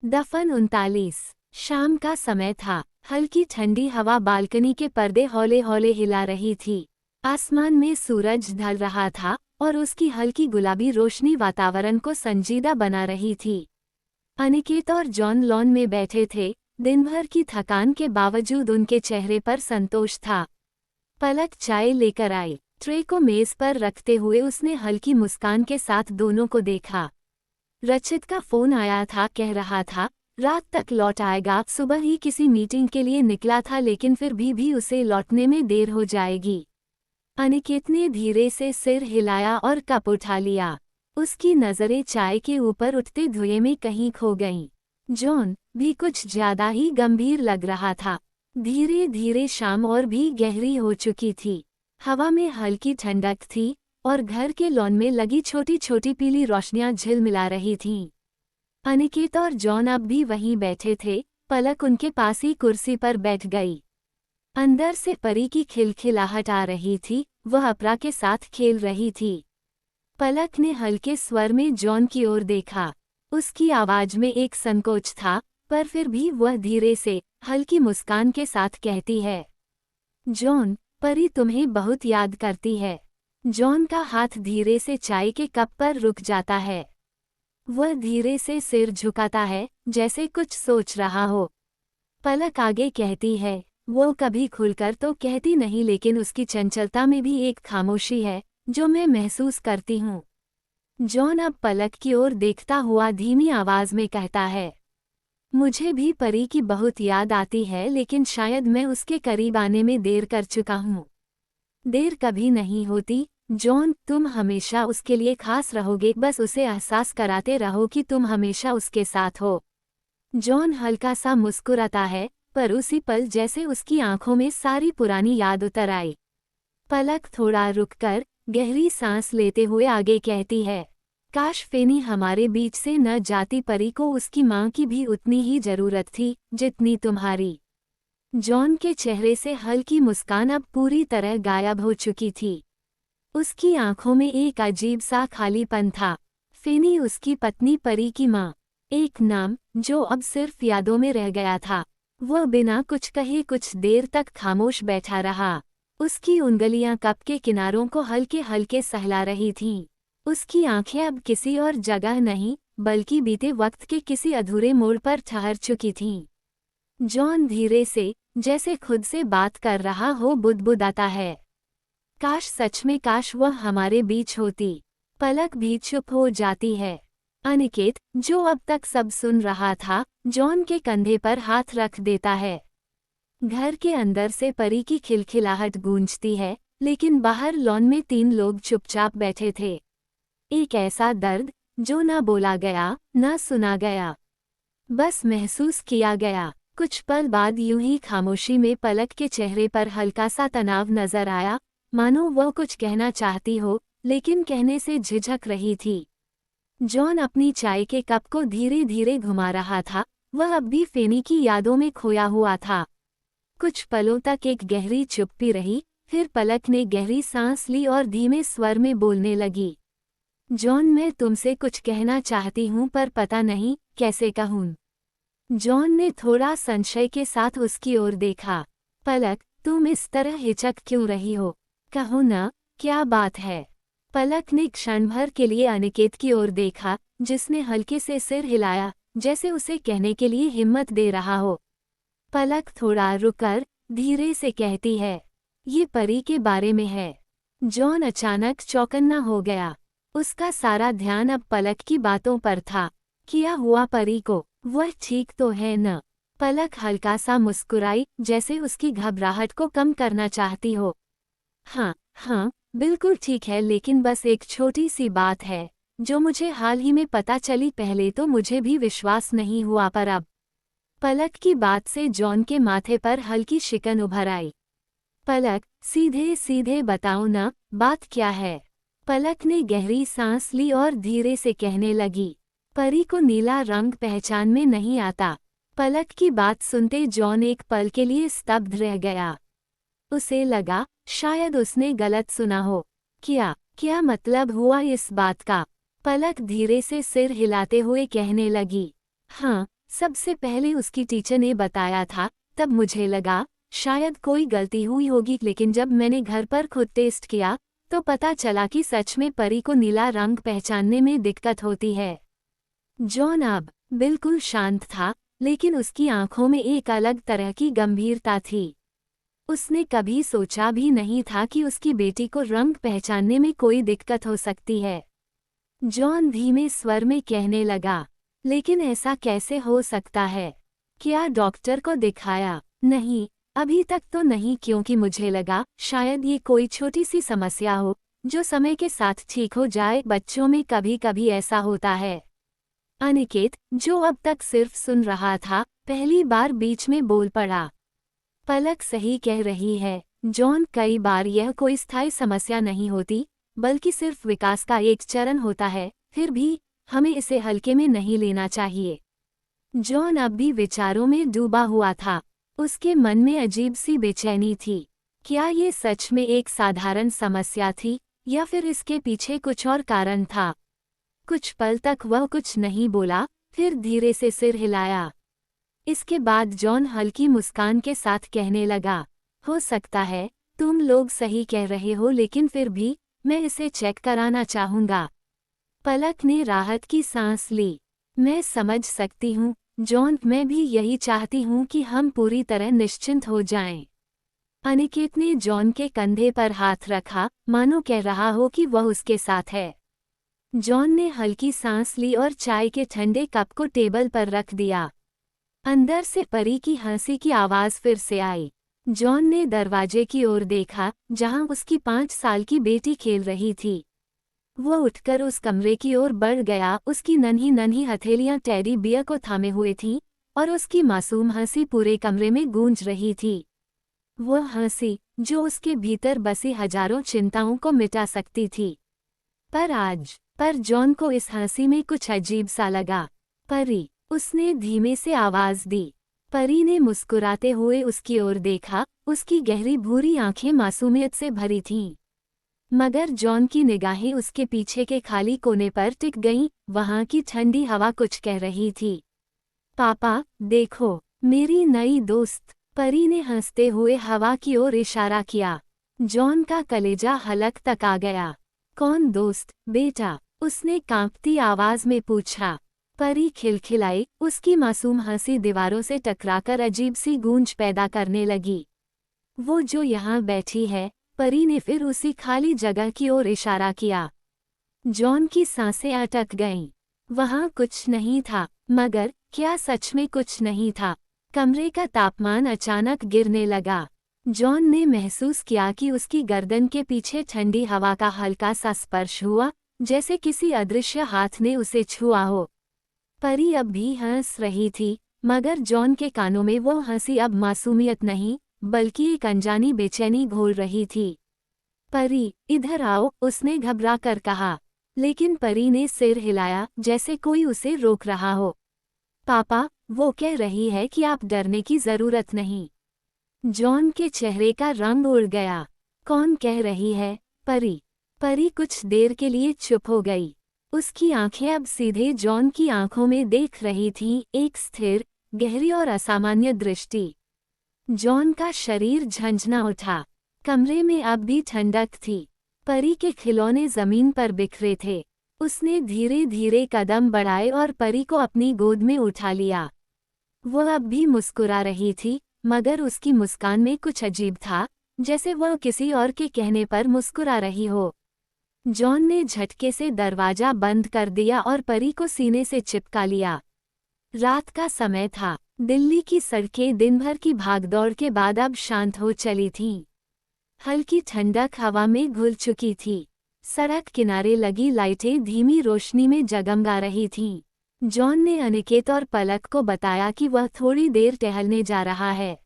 दफन 39। शाम का समय था। हल्की ठंडी हवा बालकनी के पर्दे हौले हौले हिला रही थी। आसमान में सूरज ढल रहा था और उसकी हल्की गुलाबी रोशनी वातावरण को संजीदा बना रही थी। अनिकेत और जॉन लॉन में बैठे थे। दिन भर की थकान के बावजूद उनके चेहरे पर संतोष था। पलक चाय लेकर आई। ट्रे को मेज पर रखते हुए उसने हल्की मुस्कान के साथ दोनों को देखा। रचित का फोन आया था, कह रहा था रात तक लौट आएगा। सुबह ही किसी मीटिंग के लिए निकला था, लेकिन फिर भी उसे लौटने में देर हो जाएगी। अनिकेत ने धीरे से सिर हिलाया और कप उठा लिया। उसकी नजरें चाय के ऊपर उठते धुएं में कहीं खो गईं। जॉन भी कुछ ज्यादा ही गंभीर लग रहा था। धीरे धीरे शाम और भी गहरी हो चुकी थी। हवा में हल्की ठंडक थी और घर के लॉन में लगी छोटी छोटी पीली रोशनियां झिलमिला रही थीं। अनिकेत और जॉन अब भी वहीं बैठे थे। पलक उनके पास ही कुर्सी पर बैठ गई। अंदर से परी की खिलखिलाहट आ रही थी। वह अपरा के साथ खेल रही थी। पलक ने हल्के स्वर में जॉन की ओर देखा। उसकी आवाज में एक संकोच था, पर फिर भी वह धीरे से हल्की मुस्कान के साथ कहती है, जॉन, परी तुम्हें बहुत याद करती है। जॉन का हाथ धीरे से चाय के कप पर रुक जाता है। वह धीरे से सिर झुकाता है, जैसे कुछ सोच रहा हो। पलक आगे कहती है, वो कभी खुलकर तो कहती नहीं, लेकिन उसकी चंचलता में भी एक खामोशी है जो मैं महसूस करती हूँ। जॉन अब पलक की ओर देखता हुआ धीमी आवाज में कहता है, मुझे भी परी की बहुत याद आती है, लेकिन शायद मैं उसके करीब आने में देर कर चुका हूँ। देर कभी नहीं होती जॉन, तुम हमेशा उसके लिए खास रहोगे। बस उसे एहसास कराते रहो कि तुम हमेशा उसके साथ हो। जॉन हल्का सा मुस्कुराता है, पर उसी पल जैसे उसकी आंखों में सारी पुरानी याद उतर आई। पलक थोड़ा रुककर गहरी सांस लेते हुए आगे कहती है, काश फेनी हमारे बीच से न जाती। परी को उसकी माँ की भी उतनी ही जरूरत थी जितनी तुम्हारी। जॉन के चेहरे से हल्की मुस्कान अब पूरी तरह गायब हो चुकी थी। उसकी आंखों में एक अजीब सा खालीपन था। फेनी उसकी पत्नी परी की माँ, एक नाम जो अब सिर्फ यादों में रह गया था। वह बिना कुछ कहे कुछ देर तक खामोश बैठा रहा। उसकी उंगलियां कप के किनारों को हल्के हल्के सहला रही थीं। उसकी आंखें अब किसी और जगह नहीं, बल्कि बीते वक्त के किसी अधूरे मोड़ पर ठहर चुकी थीं। जॉन धीरे से, जैसे खुद से बात कर रहा हो, बुदबुदाता है, काश, सच में काश वह हमारे बीच होती। पलक भी चुप हो जाती है। अनिकेत, जो अब तक सब सुन रहा था, जॉन के कंधे पर हाथ रख देता है। घर के अंदर से परी की खिलखिलाहट गूंजती है, लेकिन बाहर लॉन में 3 लोग चुपचाप बैठे थे। एक ऐसा दर्द जो न बोला गया, न सुना गया, बस महसूस किया गया। कुछ पल बाद यूं ही खामोशी में पलक के चेहरे पर हल्का सा तनाव नजर आया, मानो वह कुछ कहना चाहती हो, लेकिन कहने से झिझक रही थी। जॉन अपनी चाय के कप को धीरे धीरे घुमा रहा था। वह अब भी फेनी की यादों में खोया हुआ था। कुछ पलों तक एक गहरी चुप्पी रही, फिर पलक ने गहरी सांस ली और धीमे स्वर में बोलने लगी, जॉन, मैं तुमसे कुछ कहना चाहती हूँ, पर पता नहीं कैसे कहूँ। जॉन ने थोड़ा संशय के साथ उसकी ओर देखा। पलक, तुम इस तरह हिचक क्यों रही हो? कहो ना, क्या बात है? पलक ने क्षण भर के लिए अनिकेत की ओर देखा, जिसने हल्के से सिर हिलाया, जैसे उसे कहने के लिए हिम्मत दे रहा हो। पलक थोड़ा रुककर धीरे से कहती है, ये परी के बारे में है। जॉन अचानक चौकन्ना हो गया। उसका सारा ध्यान अब पलक की बातों पर था। क्या हुआ परी को? वह ठीक तो है न? पलक हल्का सा मुस्कुराई, जैसे उसकी घबराहट को कम करना चाहती हो। हाँ हाँ, बिल्कुल ठीक है, लेकिन बस एक छोटी सी बात है जो मुझे हाल ही में पता चली। पहले तो मुझे भी विश्वास नहीं हुआ, पर अब। पलक की बात से जॉन के माथे पर हल्की शिकन उभर आई। पलक, सीधे सीधे बताओ ना, बात क्या है? पलक ने गहरी सांस ली और धीरे से कहने लगी, परी को नीला रंग पहचान में नहीं आता। पलक की बात सुनते जॉन एक पल के लिए स्तब्ध रह गया। उसे लगा शायद उसने गलत सुना हो। क्या मतलब हुआ इस बात का? पलक धीरे से सिर हिलाते हुए कहने लगी, हाँ, सबसे पहले उसकी टीचर ने बताया था। तब मुझे लगा शायद कोई गलती हुई होगी, लेकिन जब मैंने घर पर खुद टेस्ट किया तो पता चला कि सच में परी को नीला रंग पहचानने में दिक्कत होती है। जॉन अब बिल्कुल शांत था, लेकिन उसकी आंखों में एक अलग तरह की गंभीरता थी। उसने कभी सोचा भी नहीं था कि उसकी बेटी को रंग पहचानने में कोई दिक्कत हो सकती है। जॉन धीमे स्वर में कहने लगा, लेकिन ऐसा कैसे हो सकता है? क्या डॉक्टर को दिखाया? नहीं, अभी तक तो नहीं, क्योंकि मुझे लगा शायद ये कोई छोटी सी समस्या हो जो समय के साथ ठीक हो जाए। बच्चों में कभी कभी ऐसा होता है। अनिकेत, जो अब तक सिर्फ सुन रहा था, पहली बार बीच में बोल पड़ा। पलक सही कह रही है जॉन, कई बार यह कोई स्थायी समस्या नहीं होती, बल्कि सिर्फ विकास का एक चरण होता है। फिर भी हमें इसे हल्के में नहीं लेना चाहिए। जॉन अब भी विचारों में डूबा हुआ था। उसके मन में अजीब सी बेचैनी थी। क्या ये सच में एक साधारण समस्या थी, या फिर इसके पीछे कुछ और कारण था? कुछ पल तक वह कुछ नहीं बोला, फिर धीरे से सिर हिलाया। इसके बाद जॉन हल्की मुस्कान के साथ कहने लगा, हो सकता है तुम लोग सही कह रहे हो, लेकिन फिर भी मैं इसे चेक कराना चाहूंगा। पलक ने राहत की सांस ली। मैं समझ सकती हूँ जॉन, मैं भी यही चाहती हूँ कि हम पूरी तरह निश्चिंत हो जाएं। अनिकेत ने जॉन के कंधे पर हाथ रखा, मानो कह रहा हो कि वह उसके साथ है। जॉन ने हल्की सांस ली और चाय के ठंडे कप को टेबल पर रख दिया। अंदर से परी की हंसी की आवाज फिर से आई। जॉन ने दरवाजे की ओर देखा, जहां उसकी 5 साल की बेटी खेल रही थी। वो उठकर उस कमरे की ओर बढ़ गया। उसकी नन्ही नन्ही हथेलियां टेडी बियर को थामे हुए थीं और उसकी मासूम हंसी पूरे कमरे में गूंज रही थी। वो हंसी जो उसके भीतर बसी हजारों चिंताओं को मिटा सकती थी। पर जॉन को इस हंसी में कुछ अजीब सा लगा। परी, उसने धीमे से आवाज दी। परी ने मुस्कुराते हुए उसकी ओर देखा। उसकी गहरी भूरी आंखें मासूमियत से भरी थीं। मगर जॉन की निगाहें उसके पीछे के खाली कोने पर टिक गईं। वहां की ठंडी हवा कुछ कह रही थी। पापा, देखो, मेरी नई दोस्त। परी ने हंसते हुए हवा की ओर इशारा किया। जॉन का कलेजा हलक तक आ गया। कौन दोस्त, बेटा? उसने कांपती आवाज में पूछा। परी खिलखिलाई। उसकी मासूम हंसी दीवारों से टकराकर अजीब सी गूंज पैदा करने लगी। वो जो यहाँ बैठी है। परी ने फिर उसी खाली जगह की ओर इशारा किया। जॉन की सांसें अटक गईं। वहाँ कुछ नहीं था। मगर क्या सच में कुछ नहीं था? कमरे का तापमान अचानक गिरने लगा। जॉन ने महसूस किया कि उसकी गर्दन के पीछे ठंडी हवा का हल्का सा स्पर्श हुआ, जैसे किसी अदृश्य हाथ ने उसे छुआ हो। परी अब भी हंस रही थी, मगर जॉन के कानों में वो हंसी अब मासूमियत नहीं, बल्कि एक अनजानी बेचैनी घोल रही थी। परी, इधर आओ, उसने घबरा कर कहा। लेकिन परी ने सिर हिलाया, जैसे कोई उसे रोक रहा हो। पापा, वो कह रही है कि आप डरने की जरूरत नहीं। जॉन के चेहरे का रंग उड़ गया। कौन कह रही है? परी। परी कुछ देर के लिए चुप हो गई। उसकी आंखें अब सीधे जॉन की आंखों में देख रही थीं, एक स्थिर, गहरी और असामान्य दृष्टि। जॉन का शरीर झंझना उठा। कमरे में अब भी ठंडक थी। परी के खिलौने जमीन पर बिखरे थे। उसने धीरे धीरे कदम बढ़ाए और परी को अपनी गोद में उठा लिया। वो अब भी मुस्कुरा रही थी, मगर उसकी मुस्कान में कुछ अजीब था, जैसे वह किसी और के कहने पर मुस्कुरा रही हो। जॉन ने झटके से दरवाजा बंद कर दिया और परी को सीने से चिपका लिया। रात का समय था। दिल्ली की सड़कें दिन भर की भागदौड़ के बाद अब शांत हो चली थीं। हल्की ठंडक हवा में घुल चुकी थी। सड़क किनारे लगी लाइटें धीमी रोशनी में जगमगा रही थीं। जॉन ने अनिकेत और पलक को बताया कि वह थोड़ी देर टहलने जा रहा है।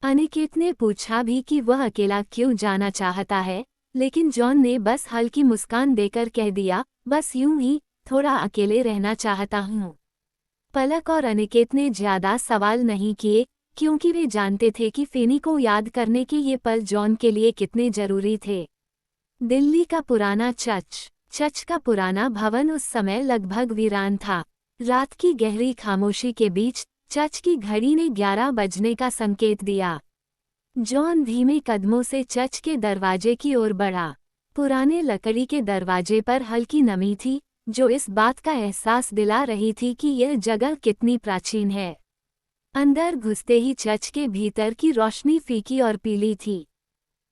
अनिकेत ने पूछा भी कि वह अकेला क्यों जाना चाहता है, लेकिन जॉन ने बस हल्की मुस्कान देकर कह दिया, बस यूं ही, थोड़ा अकेले रहना चाहता हूँ। पलक और अनिकेत ने ज्यादा सवाल नहीं किए, क्योंकि वे जानते थे कि फेनी को याद करने के ये पल जॉन के लिए कितने जरूरी थे। दिल्ली का पुराना चर्च का पुराना भवन उस समय लगभग वीरान था। रात की गहरी खामोशी के बीच चर्च की घड़ी ने 11 बजने का संकेत दिया। जॉन धीमे कदमों से चर्च के दरवाजे की ओर बढ़ा। पुराने लकड़ी के दरवाजे पर हल्की नमी थी, जो इस बात का एहसास दिला रही थी कि यह जगह कितनी प्राचीन है। अंदर घुसते ही चर्च के भीतर की रोशनी फीकी और पीली थी।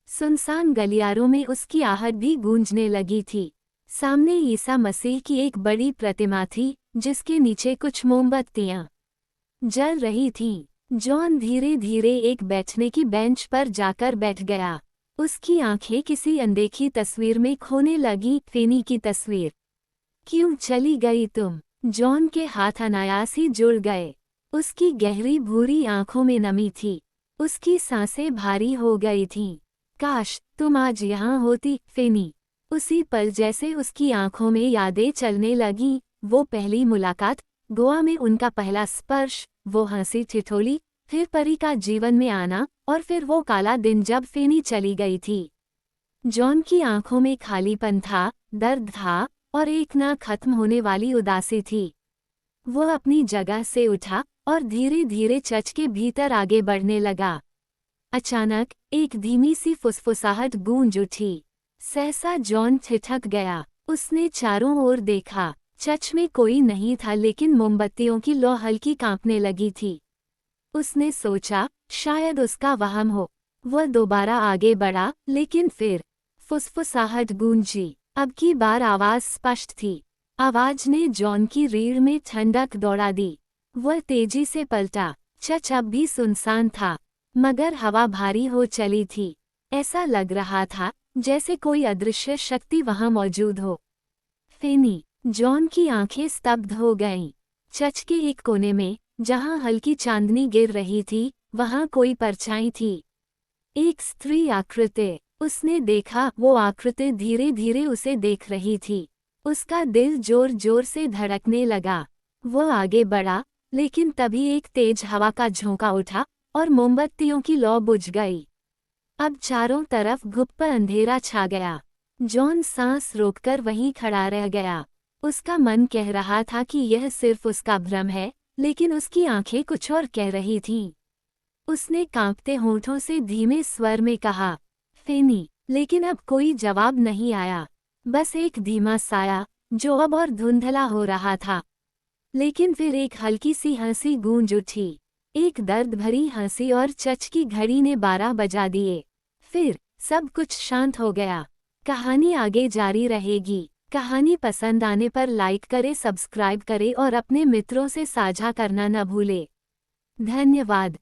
सुनसान गलियारों में उसकी आहट भी गूंजने लगी थी। सामने ईसा मसीह की एक बड़ी प्रतिमा थी, जिसके नीचे कुछ मोमबत्तियां जल रही थीं। जॉन धीरे धीरे एक बैठने की बेंच पर जाकर बैठ गया। उसकी आंखें किसी अनदेखी तस्वीर में खोने लगी। फेनी की तस्वीर। क्यों चली गई तुम? जॉन के हाथ अनायास ही जुड़ गए। उसकी गहरी भूरी आंखों में नमी थी। उसकी सांसें भारी हो गई थीं। काश तुम आज यहाँ होती, फेनी। उसी पल जैसे उसकी आंखों में यादें चलने लगीं, वो पहली मुलाकात, गोवा में उनका पहला स्पर्श, वो हंसी ठिठोली, फिर परी का जीवन में आना, और फिर वो काला दिन जब फेनी चली गई थी। जॉन की आंखों में खालीपन था, दर्द था, और एक न खत्म होने वाली उदासी थी। वो अपनी जगह से उठा और धीरे धीरे चर्च के भीतर आगे बढ़ने लगा। अचानक एक धीमी सी फुसफुसाहट गूंज उठी। सहसा जॉन ठिठक गया। उसने चारों ओर देखा। चर्च में कोई नहीं था, लेकिन मोमबत्तियों की लौ हल्की कांपने लगी थी। उसने सोचा, शायद उसका वहम हो। वह दोबारा आगे बढ़ा, लेकिन फिर फुसफुसाहट गूंजी। अब की बार आवाज स्पष्ट थी। आवाज ने जॉन की रीढ़ में ठंडक दौड़ा दी। वह तेजी से पलटा। चर्च अब भी सुनसान था, मगर हवा भारी हो चली थी। ऐसा लग रहा था जैसे कोई अदृश्य शक्ति वहां मौजूद हो। फेनी। जॉन की आंखें स्तब्ध हो गईं। चर्च के एक कोने में, जहां हल्की चांदनी गिर रही थी, वहां कोई परछाई थी। एक स्त्री आकृति। उसने देखा, वो आकृति धीरे धीरे उसे देख रही थी। उसका दिल जोर जोर से धड़कने लगा। वह आगे बढ़ा, लेकिन तभी एक तेज हवा का झोंका उठा और मोमबत्तियों की लौ बुझ गई। अब चारों तरफ घुप अंधेरा छा गया। जॉन सांस रोककर वहीं खड़ा रह गया। उसका मन कह रहा था कि यह सिर्फ उसका भ्रम है, लेकिन उसकी आंखें कुछ और कह रही थीं। उसने कांपते होठों से धीमे स्वर में कहा, फेनी। लेकिन अब कोई जवाब नहीं आया। बस एक धीमा साया, जो अब और धुंधला हो रहा था। लेकिन फिर एक हल्की सी हंसी गूंज उठी। एक दर्द भरी हंसी, और चर्च की घड़ी ने 12 बजा दिए। फिर सब कुछ शांत हो गया। कहानी आगे जारी रहेगी। कहानी पसंद आने पर लाइक करें, सब्सक्राइब करें और अपने मित्रों से साझा करना न भूलें। धन्यवाद।